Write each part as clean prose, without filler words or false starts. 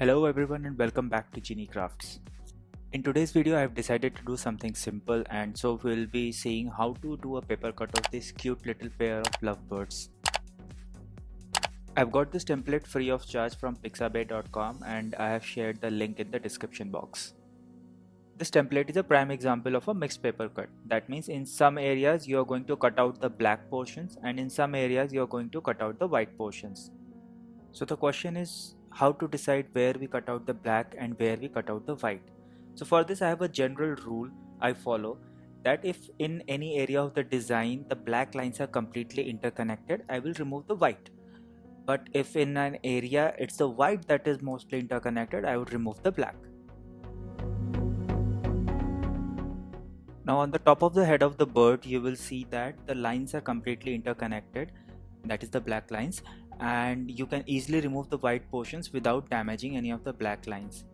Hello everyone and welcome back to GenieCrafts. In today's video I have decided to do something simple, and so we'll be seeing how to do a paper cut of this cute little pair of lovebirds. I've got this template free of charge from pixabay.com and I have shared the link in the description box. This template is a prime example of a mixed paper cut. That means in some areas you are going to cut out the black portions and in some areas you are going to cut out the white portions. So the question is how to decide where we cut out the black and where we cut out the white. So for this I have a general rule I follow, that if in any area of the design the black lines are completely interconnected, I will remove the white. But if in an area it's the white that is mostly interconnected, I would remove the black. Now on the top of the head of the bird you will see that the lines are completely interconnected, that is the black lines, and you can easily remove the white portions without damaging any of the black lines.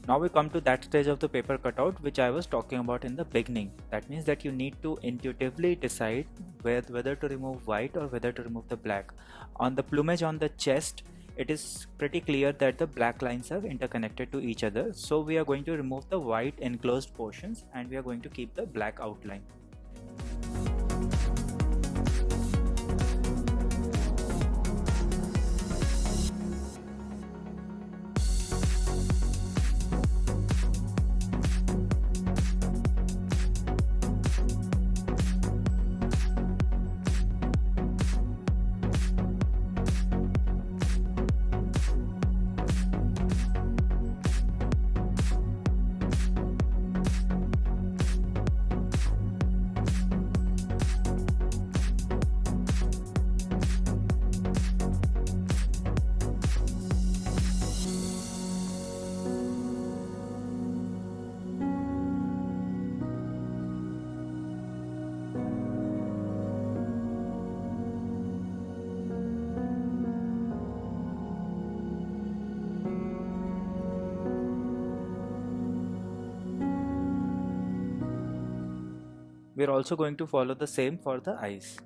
Now we come to that stage of the paper cutout which I was talking about in the beginning. That means that you need to intuitively decide whether to remove white or whether to remove the black. On the plumage on the chest, it is pretty clear that the black lines are interconnected to each other. So we are going to remove the white enclosed portions and we are going to keep the black outline. We are also going to follow the same for the eyes.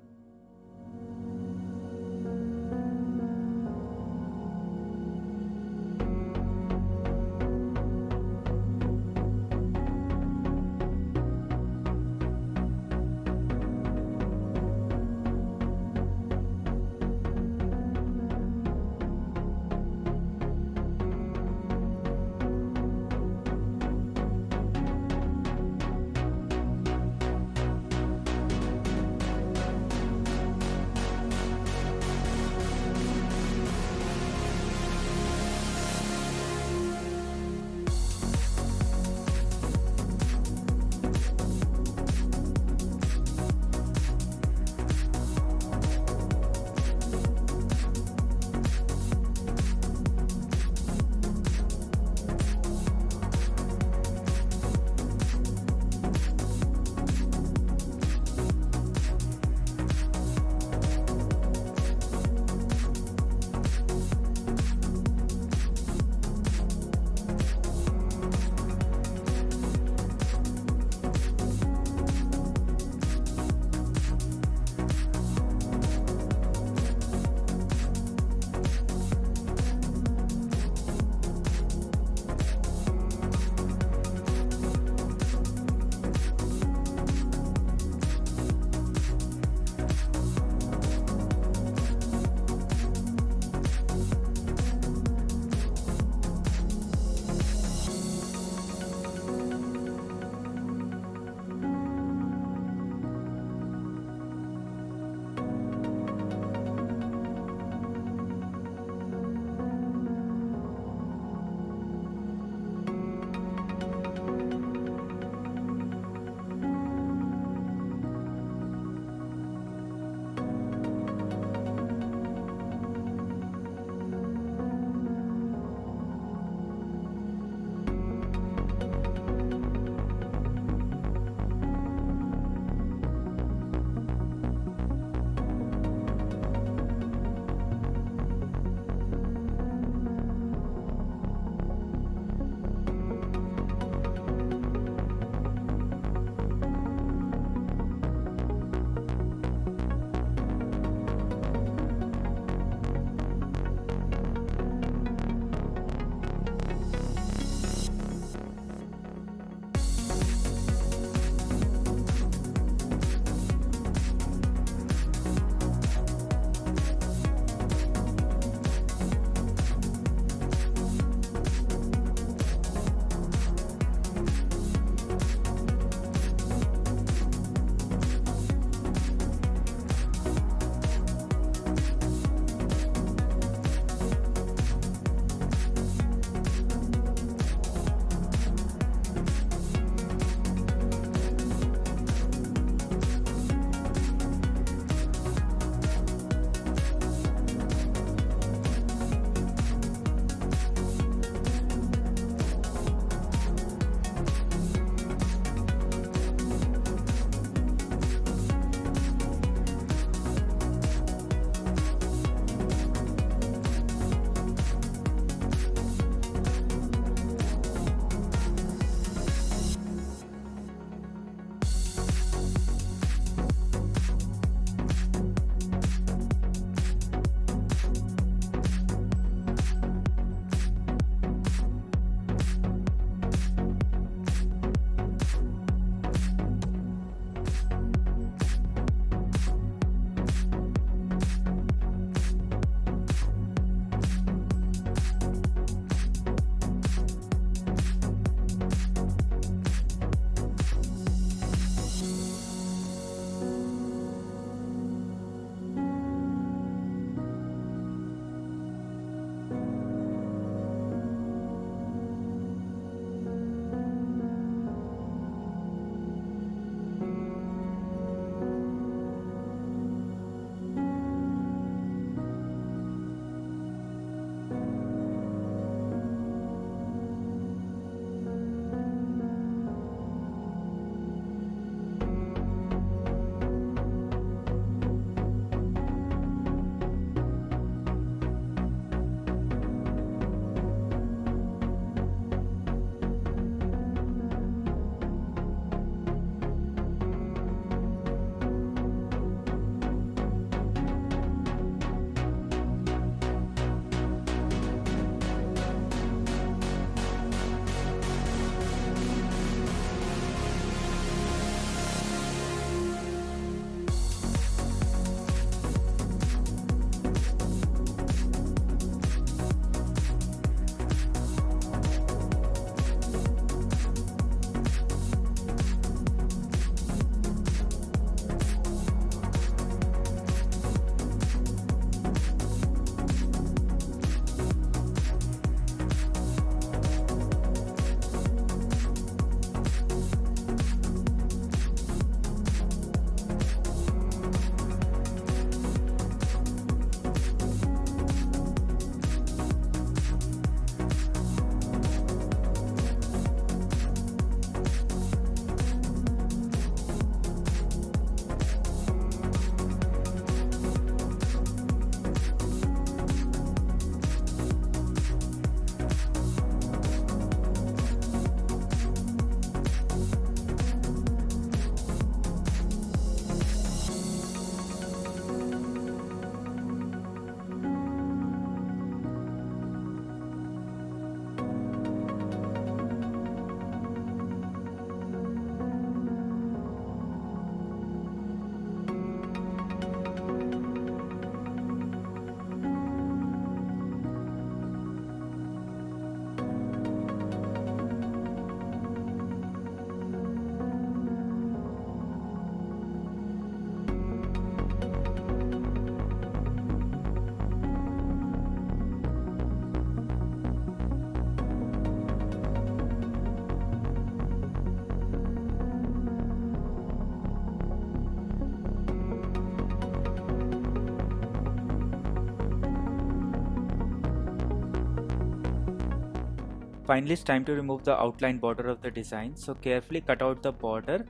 Finally, it's time to remove the outline border of the design, so carefully cut out the border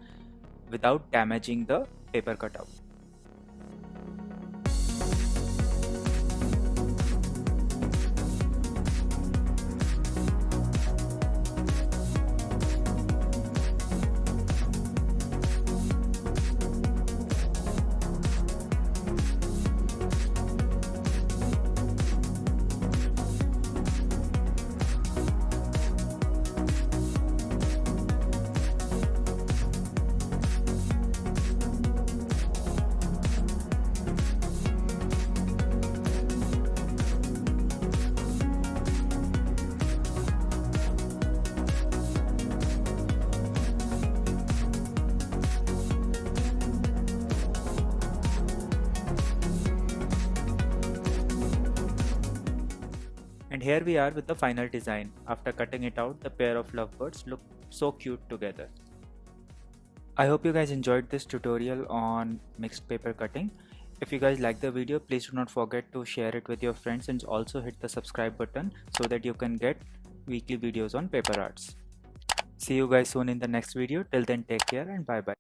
without damaging the paper cutout. And here we are with the final design. After cutting it out, the pair of lovebirds look so cute together. I hope you guys enjoyed this tutorial on mixed paper cutting. If you guys like the video, please do not forget to share it with your friends and also hit the subscribe button so that you can get weekly videos on paper arts. See you guys soon in the next video. Till then, take care and bye bye.